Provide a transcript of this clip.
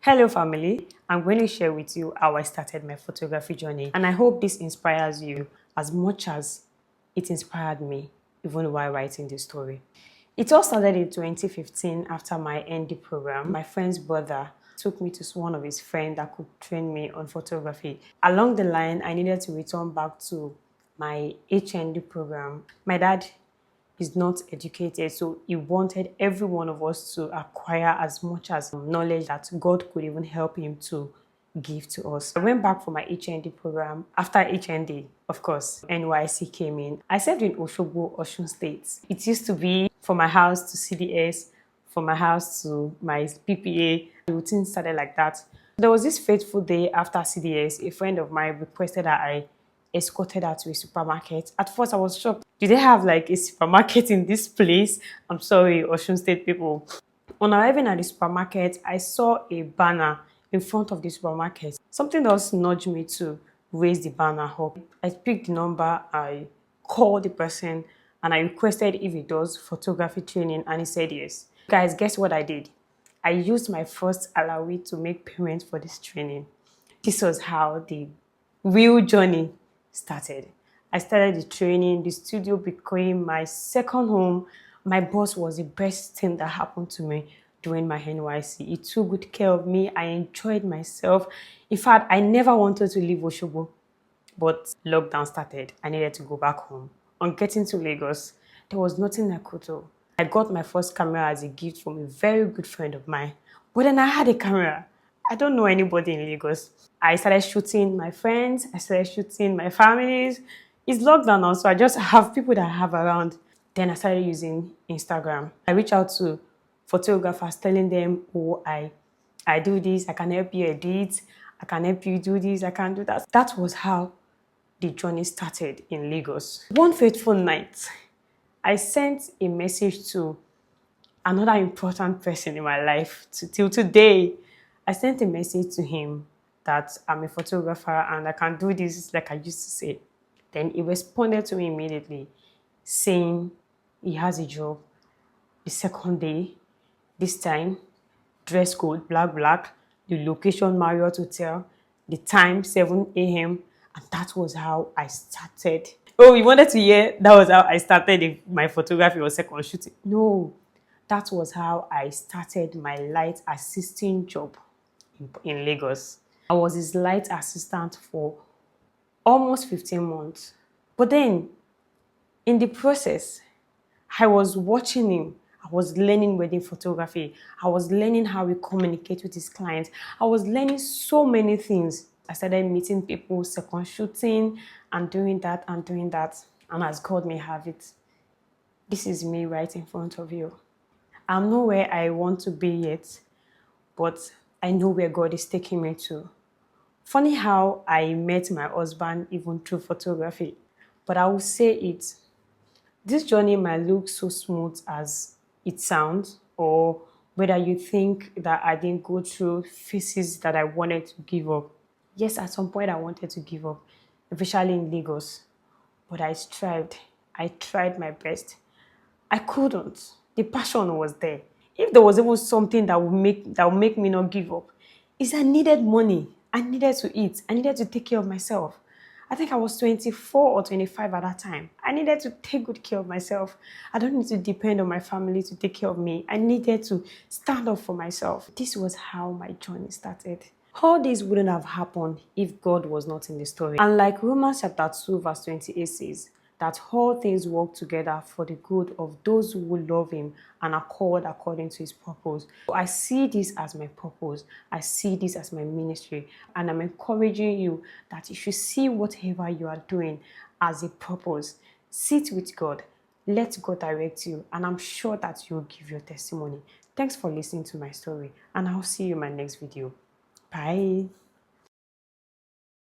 Hello family, I'm going to share with you how I started my photography journey, and I hope this inspires you as much as it inspired me even while writing this story. It all started in 2015 after my ND program. My friend's brother took me to one of his friends that could train me on photography. Along the line, I needed to return back to my HND program. My dad is not educated, so he wanted every one of us to acquire as much as knowledge that God could even help him to give to us. I went back for my HND program. After HND, of course, NYC came in. I served in Osogbo, Osun State. It used to be from my house to CDS, from my house to my PPA. The routine started like that. There was this fateful day after CDS, a friend of mine requested that I escorted her to a supermarket. At first, I was shocked. Do they have like a supermarket in this place? I'm sorry, Osun State people. On arriving at the supermarket, I saw a banner in front of the supermarket. Something else nudged me to raise the banner up. I picked the number, I called the person, and I requested if he does photography training, and he said yes. Guys, guess what I did? I used my first alawi to make payment for this training. This was how the real journey started. I started the training. The studio became my second home. My boss was the best thing that happened to me during my NYC. He took good care of me. I enjoyed myself. In fact, I never wanted to leave Osogbo, but lockdown started. I needed to go back home. On getting to Lagos, there was nothing I could do. I got my first camera as a gift from a very good friend of mine. But then I had a camera. I don't know anybody in Lagos. I started shooting my friends. I started shooting my families. It's lockdown now, so I just have people that I have around. Then I started using Instagram. I reached out to photographers telling them, oh, I do this, I can help you edit, I can help you do this, I can do that. That was how the journey started in Lagos. One fateful night, I sent a message to another important person in my life till today. I sent a message to him that I'm a photographer and I can do this like I used to say. Then he responded to me immediately saying he has a job. The second day, this time, dress code, black, the location, Marriott Hotel, the time, 7 a.m. And that was how I started. Oh, you wanted to hear that was how I started my photography or second shooting? No, that was how I started my light assisting job in Lagos. I was his light assistant for almost 15 months. But then, in the process, I was watching him. I was learning wedding photography. I was learning how we communicate with his clients. I was learning so many things. I started meeting people, second shooting, and doing that and doing that. And as God may have it, this is me right in front of you. I'm not where I want to be yet, but I know where God is taking me to. Funny how I met my husband even through photography, but I will say it. This journey might look so smooth as it sounds, or whether you think that I didn't go through phases that I wanted to give up. Yes, at some point I wanted to give up, especially in Lagos, but I strived. I tried my best. I couldn't. The passion was there. If there was even something that would make me not give up, is I needed money. I needed to eat. I needed to take care of myself. I think I was 24 or 25 at that time. I needed to take good care of myself. I don't need to depend on my family to take care of me. I needed to stand up for myself. This was how my journey started. All this wouldn't have happened if God was not in the story. And like Romans chapter 2 verse 28 says, that all things work together for the good of those who love him and are called according to his purpose. So I see this as my purpose. I see this as my ministry. And I'm encouraging you that you should see whatever you are doing as a purpose. Sit with God. Let God direct you. And I'm sure that you'll give your testimony. Thanks for listening to my story. And I'll see you in my next video. Bye.